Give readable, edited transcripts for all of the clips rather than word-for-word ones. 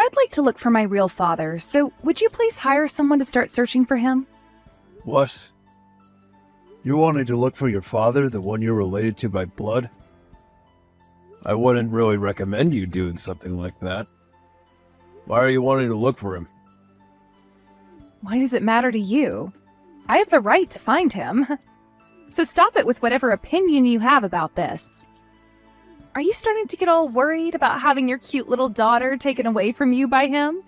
I'd like to look for my real father, so would you please hire someone to start searching for him? What? You wanted to look for your father, the one you're related to by blood? I wouldn't really recommend you doing something like that. Why are you wanting to look for him? Why does it matter to you? I have the right to find him. So stop it with whatever opinion you have about this. Are you starting to get all worried about having your cute little daughter taken away from you by him?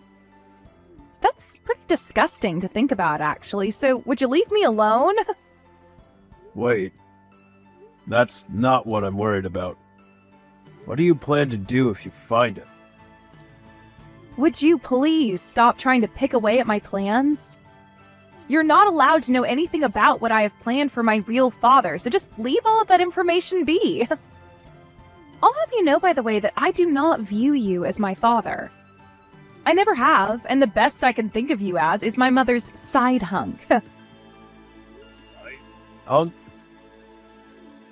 That's pretty disgusting to think about, actually, so would you leave me alone? Wait. That's not what I'm worried about. What do you plan to do if you find him? Would you please stop trying to pick away at my plans? You're not allowed to know anything about what I have planned for my real father, so just leave all of that information be. I'll have you know, by the way, that I do not view you as my father. I never have, and the best I can think of you as is my mother's side hunk. Side hunk?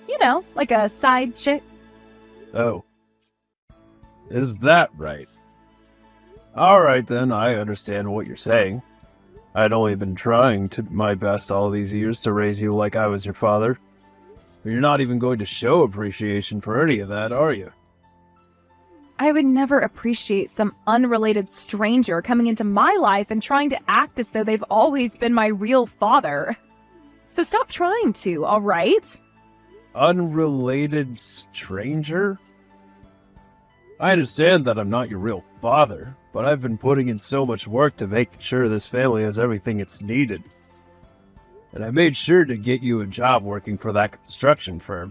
You know, like a side chick. Oh. Is that right? Alright then, I understand what you're saying. I'd only been trying my best all these years to raise you like I was your father. But you're not even going to show appreciation for any of that, are you? I would never appreciate some unrelated stranger coming into my life and trying to act as though they've always been my real father. So stop trying to, alright? Unrelated stranger? I understand that I'm not your real father, but I've been putting in so much work to make sure this family has everything it's needed. And I made sure to get you a job working for that construction firm.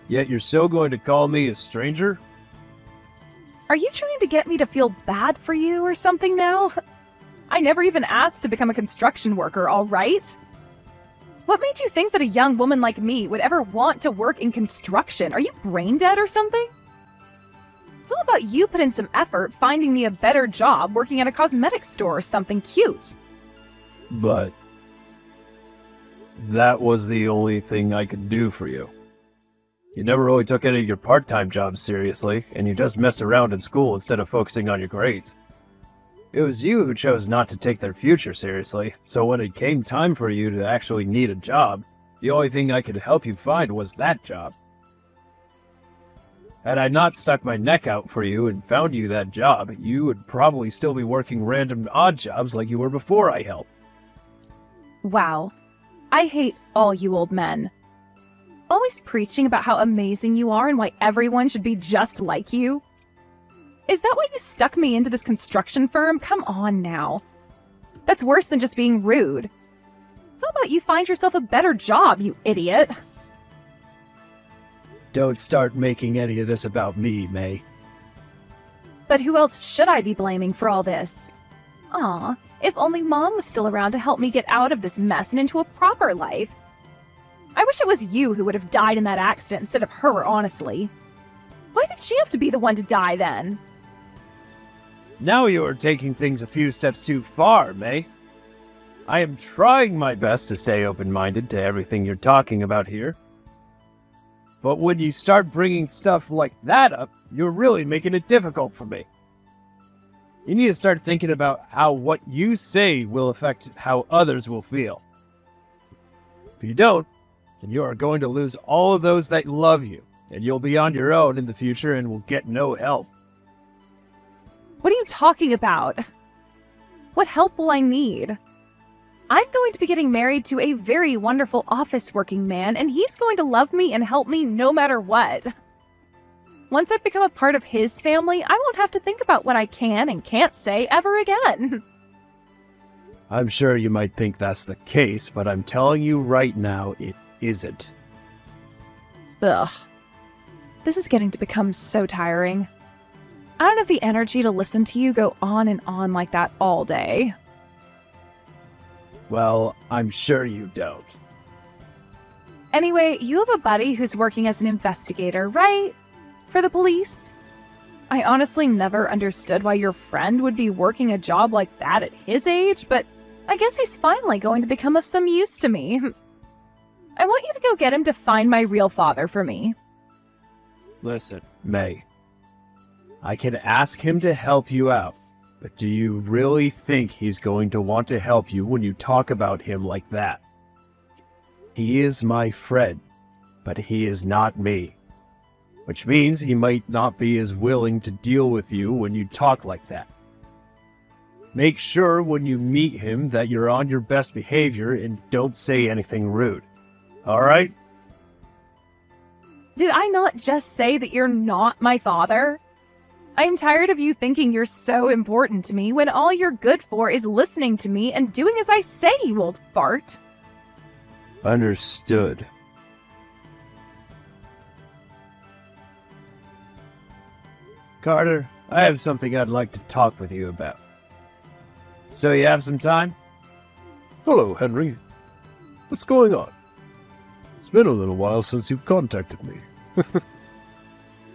Yet you're still going to call me a stranger? Are you trying to get me to feel bad for you or something now? I never even asked to become a construction worker, alright? What made you think that a young woman like me would ever want to work in construction? Are you brain dead or something? How about you put in some effort finding me a better job working at a cosmetics store or something cute? But that was the only thing I could do for you. You never really took any of your part-time jobs seriously, and you just messed around in school instead of focusing on your grades. It was you who chose not to take their future seriously, so when it came time for you to actually need a job, the only thing I could help you find was that job. Had I not stuck my neck out for you and found you that job, you would probably still be working random odd jobs like you were before I helped. Wow. I hate all you old men. Always preaching about how amazing you are and why everyone should be just like you. Is that why you stuck me into this construction firm? Come on now. That's worse than just being rude. How about you find yourself a better job, you idiot? Don't start making any of this about me, May. But who else should I be blaming for all this? Aw, if only Mom was still around to help me get out of this mess and into a proper life. I wish it was you who would have died in that accident instead of her, honestly. Why did she have to be the one to die then? Now you are taking things a few steps too far, May. I am trying my best to stay open-minded to everything you're talking about here. But when you start bringing stuff like that up, you're really making it difficult for me. You need to start thinking about how what you say will affect how others will feel. If you don't, then you are going to lose all of those that love you, and you'll be on your own in the future and will get no help. What are you talking about? What help will I need? I'm going to be getting married to a very wonderful office-working man, and he's going to love me and help me no matter what. Once I've become a part of his family, I won't have to think about what I can and can't say ever again. I'm sure you might think that's the case, but I'm telling you right now, it isn't. Ugh. This is getting to become so tiring. I don't have the energy to listen to you go on and on like that all day. Well, I'm sure you don't. Anyway, you have a buddy who's working as an investigator, right? For the police? I honestly never understood why your friend would be working a job like that at his age, but I guess he's finally going to become of some use to me. I want you to go get him to find my real father for me. Listen, May. I can ask him to help you out, but do you really think he's going to want to help you when you talk about him like that? He is my friend, but he is not me, which means he might not be as willing to deal with you when you talk like that. Make sure when you meet him that you're on your best behavior and don't say anything rude. All right? Did I not just say that you're not my father? I am tired of you thinking you're so important to me when all you're good for is listening to me and doing as I say, you old fart. Understood. Carter, I have something I'd like to talk with you about. So you have some time? Hello, Henry. What's going on? It's been a little while since you've contacted me.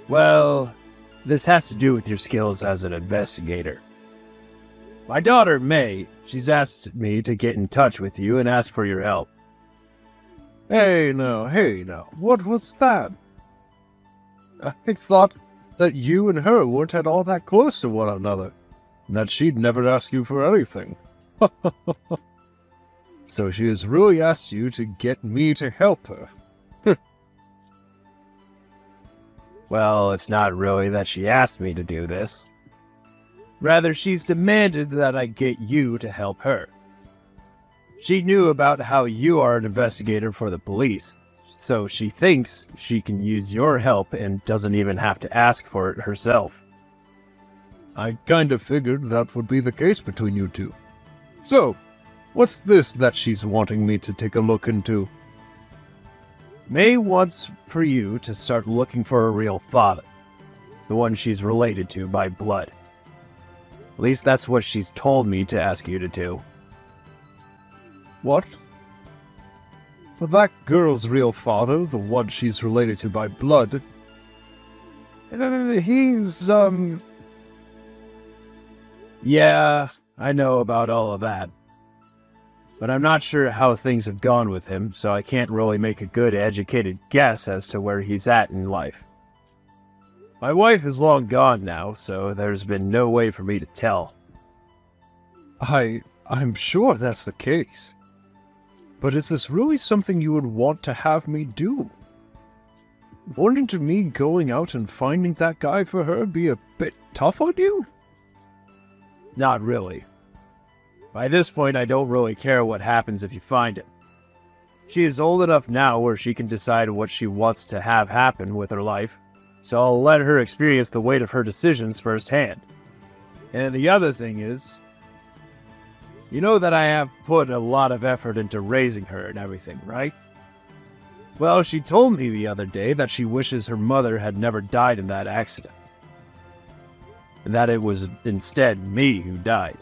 Well, this has to do with your skills as an investigator. My daughter, May, she's asked me to get in touch with you and ask for your help. Hey now, what was that? I thought that you and her weren't at all that close to one another, and that she'd never ask you for anything. So she has really asked you to get me to help her. Well, it's not really that she asked me to do this. Rather, she's demanded that I get you to help her. She knew about how you are an investigator for the police, so she thinks she can use your help and doesn't even have to ask for it herself. I kind of figured that would be the case between you two. So, what's this that she's wanting me to take a look into? May wants for you to start looking for a real father, the one she's related to by blood. At least that's what she's told me to ask you to do. What? For that girl's real father, the one she's related to by blood, he's, Yeah, I know about all of that. But I'm not sure how things have gone with him, so I can't really make a good, educated guess as to where he's at in life. My wife is long gone now, so there's been no way for me to tell. I'm sure that's the case. But is this really something you would want to have me do? Wouldn't me going out and finding that guy for her be a bit tough on you? Not really. By this point, I don't really care what happens if you find him. She is old enough now where she can decide what she wants to have happen with her life, so I'll let her experience the weight of her decisions firsthand. And the other thing is, you know that I have put a lot of effort into raising her and everything, right? Well, she told me the other day that she wishes her mother had never died in that accident. And that it was instead me who died.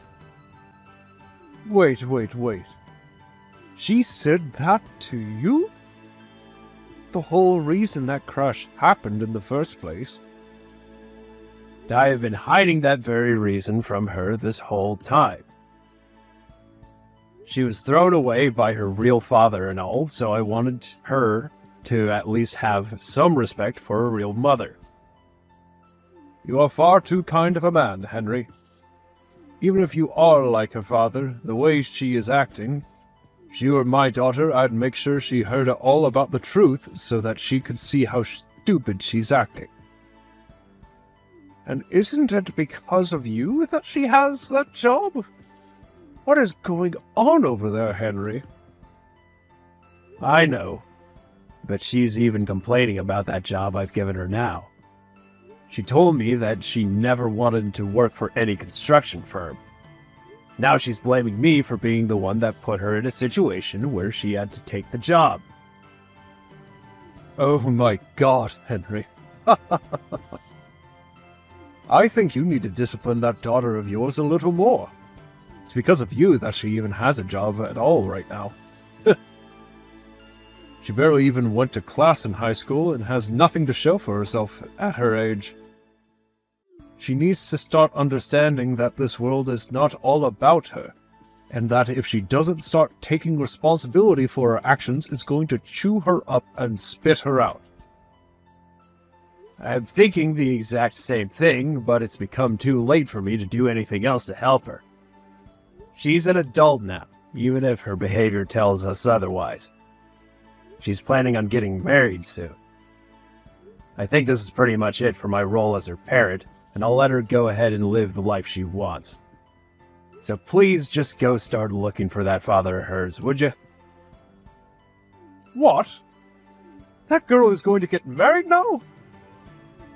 Wait. She said that to you? The whole reason that crash happened in the first place. I have been hiding that very reason from her this whole time. She was thrown away by her real father and all, so I wanted her to at least have some respect for her real mother. You are far too kind of a man, Henry. Even if you are like her father, the way she is acting, if she were my daughter, I'd make sure she heard all about the truth so that she could see how stupid she's acting. And isn't it because of you that she has that job? What is going on over there, Henry? I know, but she's even complaining about that job I've given her now. She told me that she never wanted to work for any construction firm. Now she's blaming me for being the one that put her in a situation where she had to take the job. Oh my God, Henry. I think you need to discipline that daughter of yours a little more. It's because of you that she even has a job at all right now. She barely even went to class in high school and has nothing to show for herself at her age. She needs to start understanding that this world is not all about her, and that if she doesn't start taking responsibility for her actions, it's going to chew her up and spit her out. I'm thinking the exact same thing, but it's become too late for me to do anything else to help her. She's an adult now, even if her behavior tells us otherwise. She's planning on getting married soon. I think this is pretty much it for my role as her parent, and I'll let her go ahead and live the life she wants. So please just go start looking for that father of hers, would you? What? That girl is going to get married now?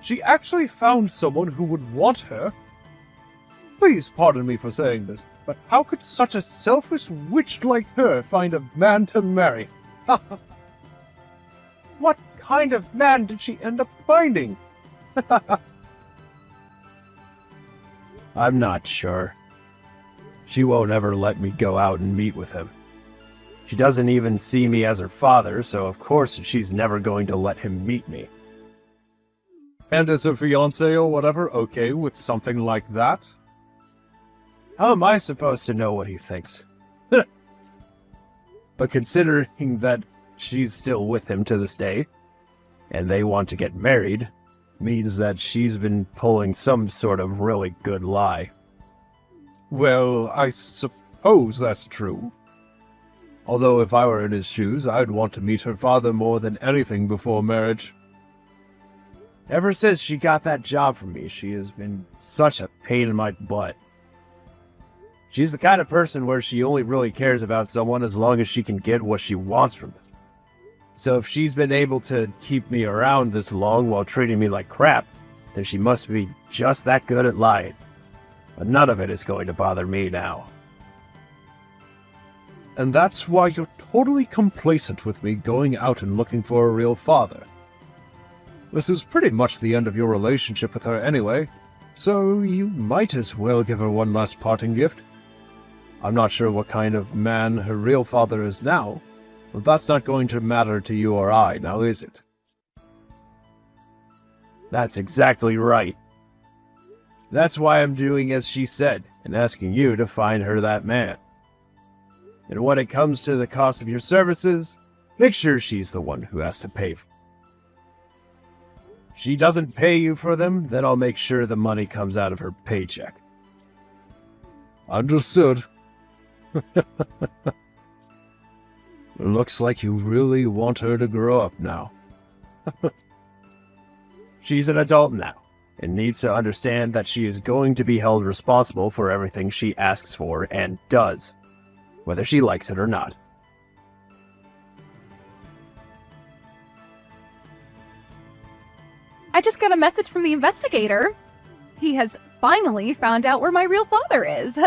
She actually found someone who would want her? Please pardon me for saying this, but how could such a selfish witch like her find a man to marry? What kind of man did she end up finding? I'm not sure. She won't ever let me go out and meet with him. She doesn't even see me as her father, so of course she's never going to let him meet me. And as a fiancé or whatever, okay with something like that? How am I supposed to know what he thinks? But considering that she's still with him to this day, and they want to get married, means that she's been pulling some sort of really good lie. Well, I suppose that's true. Although if I were in his shoes, I'd want to meet her father more than anything before marriage. Ever since she got that job from me, she has been such a pain in my butt. She's the kind of person where she only really cares about someone as long as she can get what she wants from them. So if she's been able to keep me around this long while treating me like crap, then she must be just that good at lying. But none of it is going to bother me now. And that's why you're totally complacent with me going out and looking for a real father. This is pretty much the end of your relationship with her anyway, so you might as well give her one last parting gift. I'm not sure what kind of man her real father is now, but that's not going to matter to you or I, now is it? That's exactly right. That's why I'm doing as she said, and asking you to find her that man. And when it comes to the cost of your services, make sure she's the one who has to pay for them. If she doesn't pay you for them, then I'll make sure the money comes out of her paycheck. Understood. Looks like you really want her to grow up now. She's an adult now, and needs to understand that she is going to be held responsible for everything she asks for and does, whether she likes it or not. I just got a message from the investigator. He has finally found out where my real father is.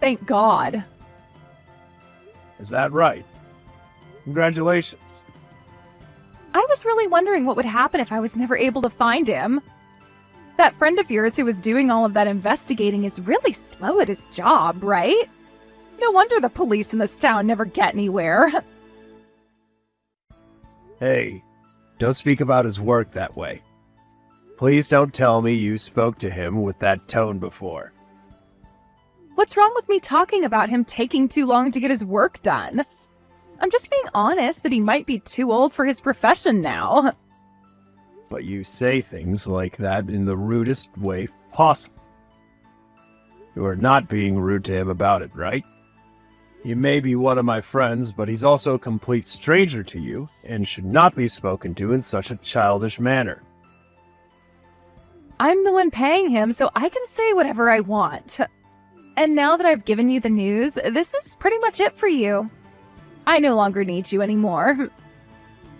Thank God. Is that right? Congratulations. I was really wondering what would happen if I was never able to find him. That friend of yours who was doing all of that investigating is really slow at his job, right? No wonder the police in this town never get anywhere. Hey, don't speak about his work that way. Please don't tell me you spoke to him with that tone before. What's wrong with me talking about him taking too long to get his work done? I'm just being honest that he might be too old for his profession now. But you say things like that in the rudest way possible. You are not being rude to him about it, right? He may be one of my friends, but he's also a complete stranger to you, and should not be spoken to in such a childish manner. I'm the one paying him, so I can say whatever I want. And now that I've given you the news, this is pretty much it for you. I no longer need you anymore.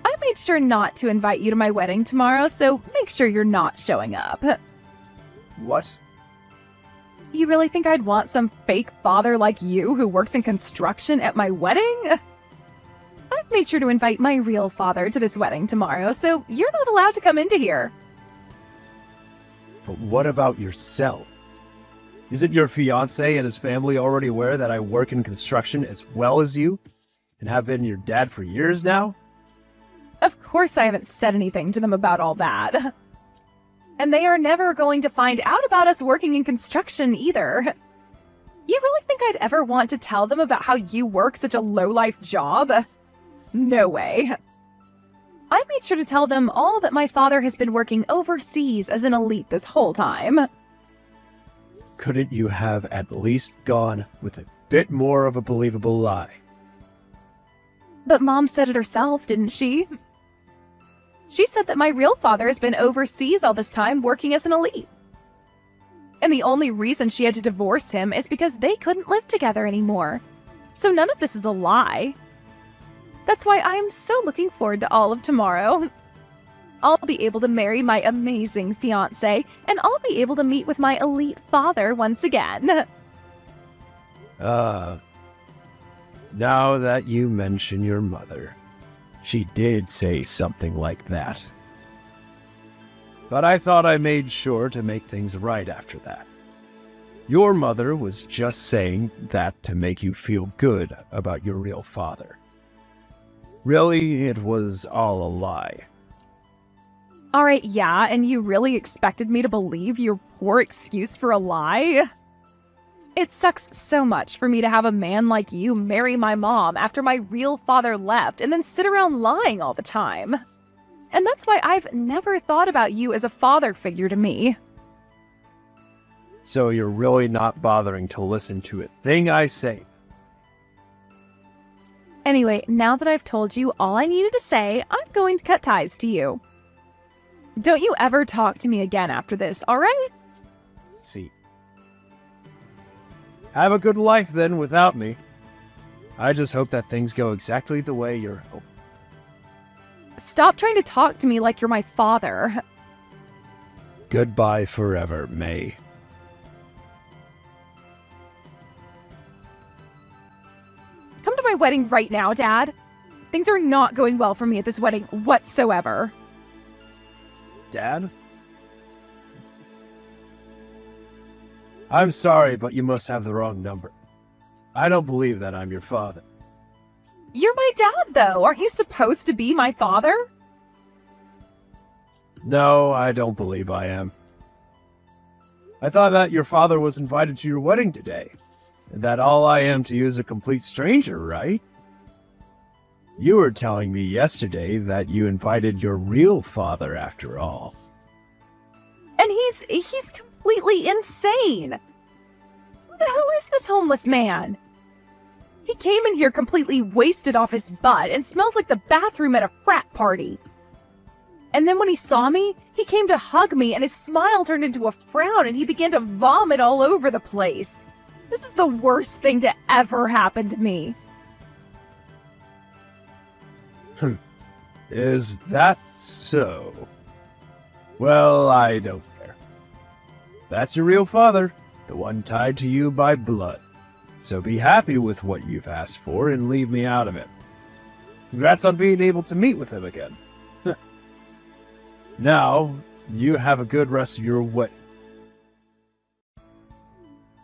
I made sure not to invite you to my wedding tomorrow, so make sure you're not showing up. What? You really think I'd want some fake father like you who works in construction at my wedding? I've made sure to invite my real father to this wedding tomorrow, so you're not allowed to come into here. But what about yourself? Isn't your fiancé and his family already aware that I work in construction as well as you? And have been your dad for years now? Of course I haven't said anything to them about all that. And they are never going to find out about us working in construction either. You really think I'd ever want to tell them about how you work such a low-life job? No way. I made sure to tell them all that my father has been working overseas as an elite this whole time. Couldn't you have at least gone with a bit more of a believable lie? But Mom said it herself, didn't she? She said that my real father has been overseas all this time working as an elite. And the only reason she had to divorce him is because they couldn't live together anymore. So none of this is a lie. That's why I'm so looking forward to all of tomorrow. I'll be able to marry my amazing fiancé, and I'll be able to meet with my elite father once again. Now that you mention your mother, she did say something like that. But I thought I made sure to make things right after that. Your mother was just saying that to make you feel good about your real father. Really, it was all a lie. Alright, yeah, and you really expected me to believe your poor excuse for a lie? It sucks so much for me to have a man like you marry my mom after my real father left and then sit around lying all the time. And that's why I've never thought about you as a father figure to me. So you're really not bothering to listen to a thing I say? Anyway, now that I've told you all I needed to say, I'm going to cut ties to you. Don't you ever talk to me again after this, alright? See. Have a good life then without me. I just hope that things go exactly the way you're hoping. Stop trying to talk to me like you're my father. Goodbye forever, May. Come to my wedding right now, Dad. Things are not going well for me at this wedding whatsoever. Dad? I'm sorry, but you must have the wrong number. I don't believe that I'm your father. You're my dad, though. Aren't you supposed to be my father? No, I don't believe I am. I thought that your father was invited to your wedding today, and that all I am to you is a complete stranger, right? You were telling me yesterday that you invited your real father after all. And he's completely insane. Who the hell is this homeless man? He came in here completely wasted off his butt and smells like the bathroom at a frat party. And then when he saw me, he came to hug me and his smile turned into a frown and he began to vomit all over the place. This is the worst thing to ever happen to me. Is that so? Well, I don't care. That's your real father, the one tied to you by blood. So be happy with what you've asked for and leave me out of it. Congrats on being able to meet with him again. Now, you have a good rest of your wedding.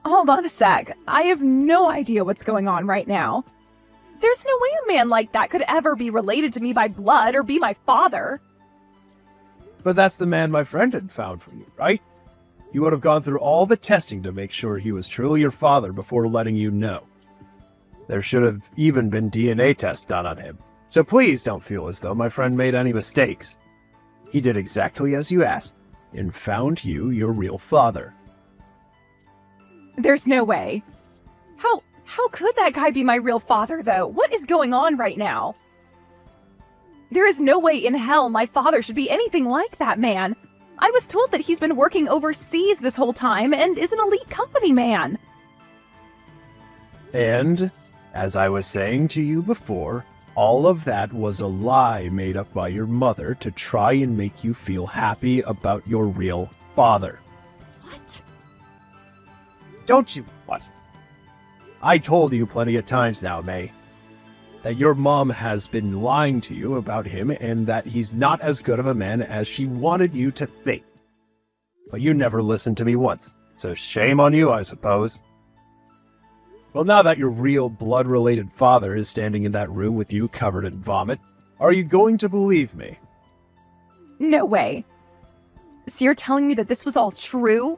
Hold on a sec. I have no idea what's going on right now. There's no way a man like that could ever be related to me by blood or be my father. But that's the man my friend had found for you, right? You would have gone through all the testing to make sure he was truly your father before letting you know. There should have even been DNA tests done on him. So please don't feel as though my friend made any mistakes. He did exactly as you asked, and found you your real father. There's no way. How could that guy be my real father, though? What is going on right now? There is no way in hell my father should be anything like that man. I was told that he's been working overseas this whole time and is an elite company man. And, as I was saying to you before, all of that was a lie made up by your mother to try and make you feel happy about your real father. What? Don't you what? I told you plenty of times now, May, that your mom has been lying to you about him and that he's not as good of a man as she wanted you to think. But you never listened to me once, so shame on you, I suppose. Well, now that your real blood-related father is standing in that room with you covered in vomit, are you going to believe me? No way. So you're telling me that this was all true?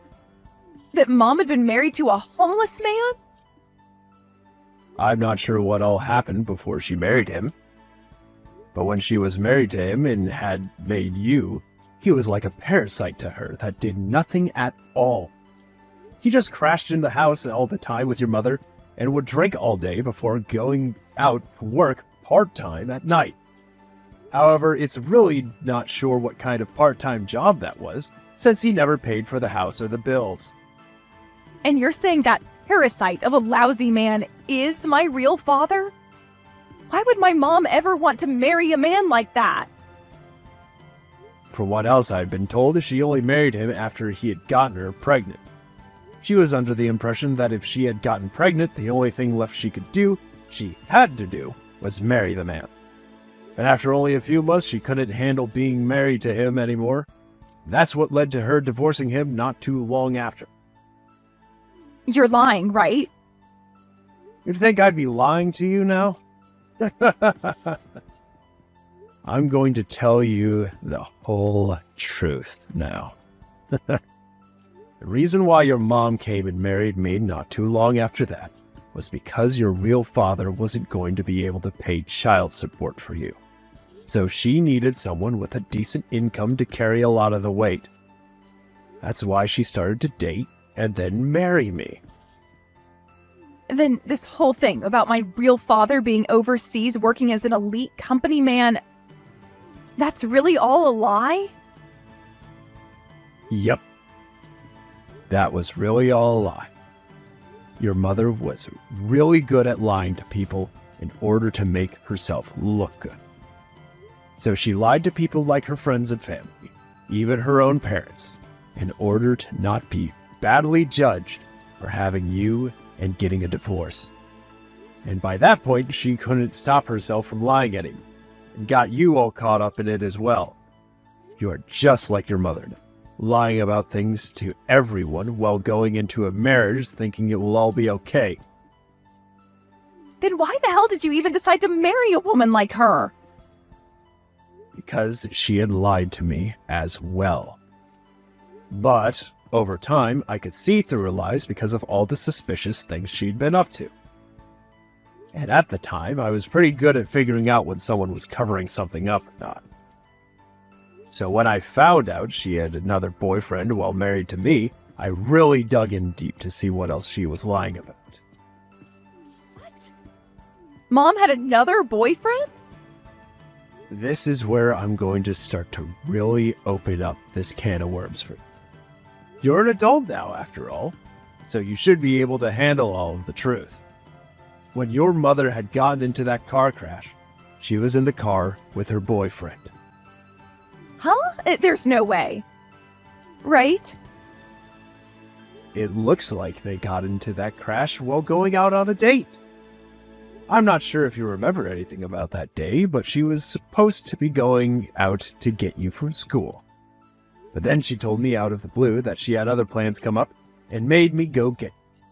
That Mom had been married to a homeless man? I'm not sure what all happened before she married him. But when she was married to him and had made you, he was like a parasite to her that did nothing at all. He just crashed in the house all the time with your mother and would drink all day before going out to work part-time at night. However, it's really not sure what kind of part-time job that was, since he never paid for the house or the bills. And you're saying that parasite of a lousy man is my real father? Why would my mom ever want to marry a man like that? For what else I'd been told, she only married him after he had gotten her pregnant. She was under the impression that if she had gotten pregnant, the only thing left she had to do, was marry the man. And after only a few months, she couldn't handle being married to him anymore. That's what led to her divorcing him not too long after. You're lying, right? You'd think I'd be lying to you now? I'm going to tell you the whole truth now. The reason why your mom came and married me not too long after that was because your real father wasn't going to be able to pay child support for you. So she needed someone with a decent income to carry a lot of the weight. That's why she started to date and then marry me. Then this whole thing about my real father being overseas working as an elite company man, that's really all a lie? Yep. That was really all a lie. Your mother was really good at lying to people in order to make herself look good. So she lied to people like her friends and family, even her own parents, in order to not be badly judged for having you and getting a divorce. And by that point, she couldn't stop herself from lying anymore, and got you all caught up in it as well. You are just like your mother now, lying about things to everyone while going into a marriage thinking it will all be okay. Then why the hell did you even decide to marry a woman like her? Because she had lied to me as well. But over time, I could see through her lies because of all the suspicious things she'd been up to. And at the time, I was pretty good at figuring out when someone was covering something up or not. So when I found out she had another boyfriend while married to me, I really dug in deep to see what else she was lying about. What? Mom had another boyfriend? This is where I'm going to start to really open up this can of worms for you. You're an adult now, after all, so you should be able to handle all of the truth. When your mother had gotten into that car crash, she was in the car with her boyfriend. Huh? There's no way. Right? It looks like they got into that crash while going out on a date. I'm not sure if you remember anything about that day, but she was supposed to be going out to get you from school. But then she told me out of the blue that she had other plans come up and made me go get you.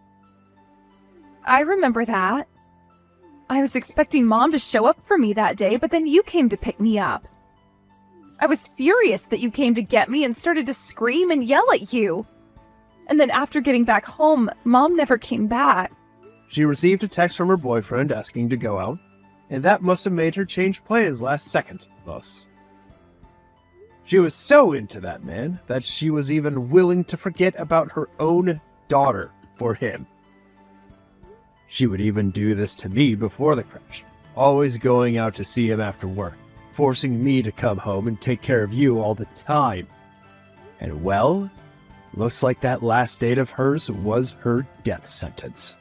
I remember that. I was expecting Mom to show up for me that day, but then you came to pick me up. I was furious that you came to get me and started to scream and yell at you. And then after getting back home, Mom never came back. She received a text from her boyfriend asking to go out, and that must have made her change plans last second, thus. She was so into that man that she was even willing to forget about her own daughter for him. She would even do this to me before the crash, always going out to see him after work, forcing me to come home and take care of you all the time. And well, looks like that last date of hers was her death sentence.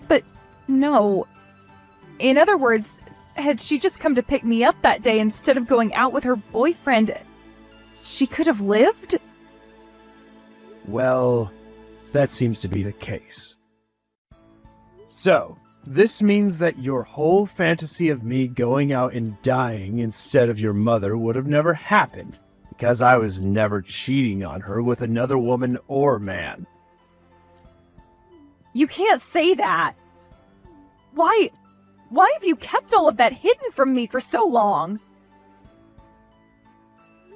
But no. In other words, had she just come to pick me up that day instead of going out with her boyfriend, she could have lived? Well, that seems to be the case. So, this means that your whole fantasy of me going out and dying instead of your mother would have never happened, because I was never cheating on her with another woman or man. You can't say that. Why have you kept all of that hidden from me for so long?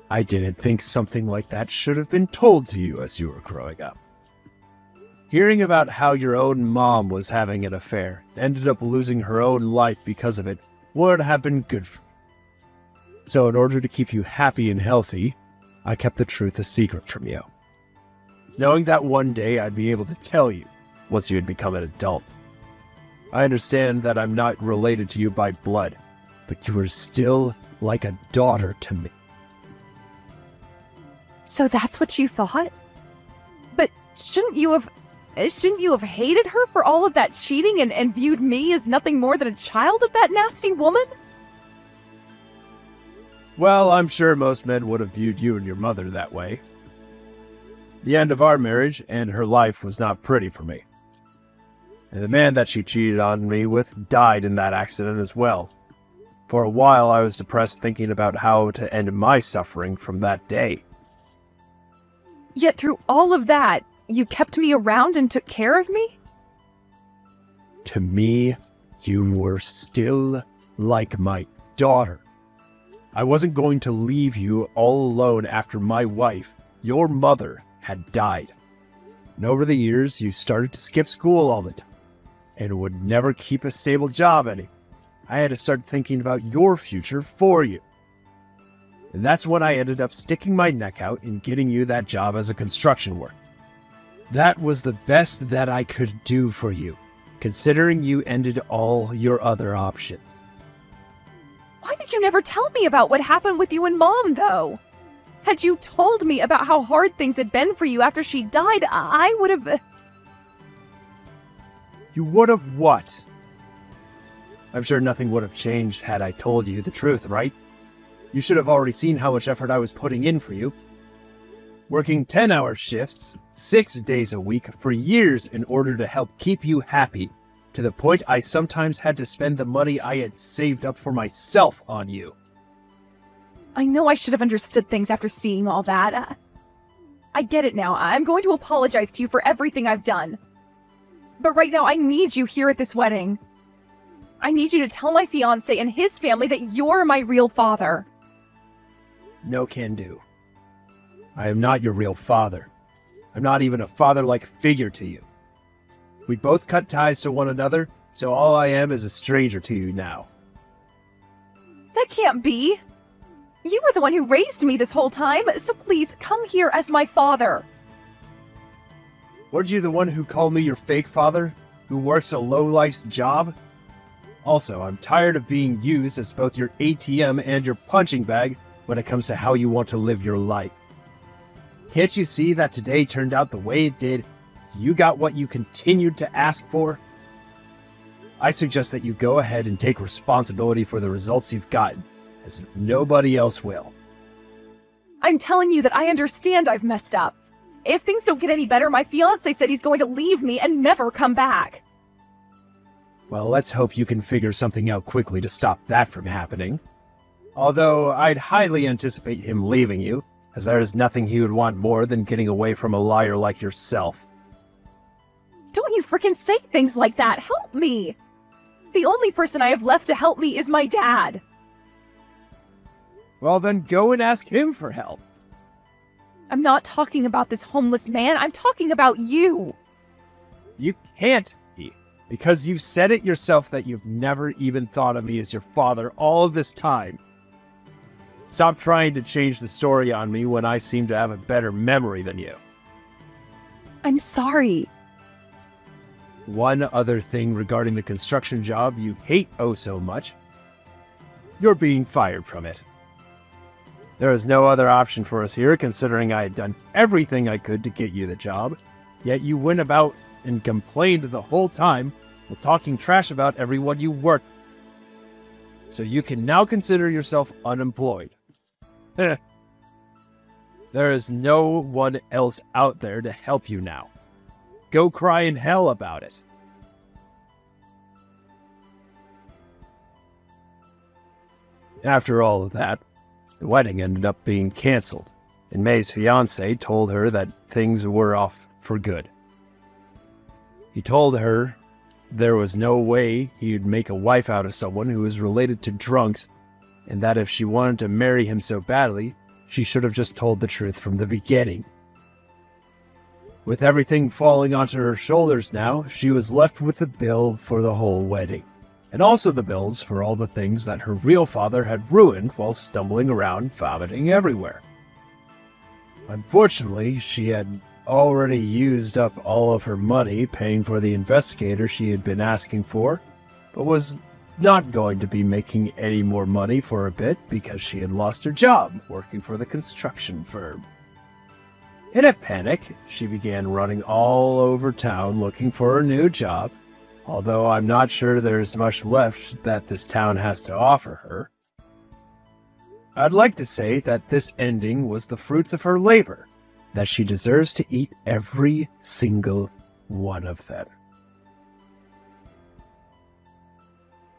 I didn't think something like that should have been told to you as you were growing up. Hearing about how your own mom was having an affair, ended up losing her own life because of it, would have been good for you. So in order to keep you happy and healthy, I kept the truth a secret from you. Knowing that one day I'd be able to tell you once you had become an adult. I understand that I'm not related to you by blood, but you are still like a daughter to me. So that's what you thought? But shouldn't you have hated her for all of that cheating and viewed me as nothing more than a child of that nasty woman? Well, I'm sure most men would have viewed you and your mother that way. The end of our marriage and her life was not pretty for me. And the man that she cheated on me with died in that accident as well. For a while, I was depressed thinking about how to end my suffering from that day. Yet through all of that, you kept me around and took care of me? To me, you were still like my daughter. I wasn't going to leave you all alone after my wife, your mother, had died. And over the years, you started to skip school all the time and would never keep a stable job anymore. I had to start thinking about your future for you. And that's when I ended up sticking my neck out and getting you that job as a construction worker. That was the best that I could do for you, considering you ended all your other options. Why did you never tell me about what happened with you and Mom, though? Had you told me about how hard things had been for you after she died, I would have... You would have what? I'm sure nothing would have changed had I told you the truth, right? You should have already seen how much effort I was putting in for you. Working 10-hour shifts, 6 days a week, for years in order to help keep you happy, to the point I sometimes had to spend the money I had saved up for myself on you. I know I should have understood things after seeing all that. I get it now. I'm going to apologize to you for everything I've done. But right now, I need you here at this wedding. I need you to tell my fiancé and his family that you're my real father. No can do. I am not your real father. I'm not even a father-like figure to you. We both cut ties to one another, so all I am is a stranger to you now. That can't be. You were the one who raised me this whole time, so please come here as my father. Weren't you the one who called me your fake father, who works a low-life's job? Also, I'm tired of being used as both your ATM and your punching bag when it comes to how you want to live your life. Can't you see that today turned out the way it did, so you got what you continued to ask for? I suggest that you go ahead and take responsibility for the results you've gotten, as if nobody else will. I'm telling you that I understand I've messed up. If things don't get any better, my fiancé said he's going to leave me and never come back. Well, let's hope you can figure something out quickly to stop that from happening. Although, I'd highly anticipate him leaving you, as there is nothing he would want more than getting away from a liar like yourself. Don't you frickin' say things like that! Help me! The only person I have left to help me is my dad. Well, then go and ask him for help. I'm not talking about this homeless man, I'm talking about you! You can't be, because you've said it yourself that you've never even thought of me as your father all of this time. Stop trying to change the story on me when I seem to have a better memory than you. I'm sorry. One other thing regarding the construction job you hate oh so much. You're being fired from it. There is no other option for us here, considering I had done everything I could to get you the job, yet you went about and complained the whole time while talking trash about everyone you worked with. So you can now consider yourself unemployed. There is no one else out there to help you now. Go cry in hell about it. After all of that, the wedding ended up being canceled, and May's fiancé told her that things were off for good. He told her there was no way he'd make a wife out of someone who was related to drunks, and that if she wanted to marry him so badly, she should have just told the truth from the beginning. With everything falling onto her shoulders now, she was left with the bill for the whole wedding, and also the bills for all the things that her real father had ruined while stumbling around vomiting everywhere. Unfortunately, she had already used up all of her money paying for the investigator she had been asking for, but was not going to be making any more money for a bit because she had lost her job working for the construction firm. In a panic, she began running all over town looking for a new job, although I'm not sure there's much left that this town has to offer her. I'd like to say that this ending was the fruits of her labor, that she deserves to eat every single one of them.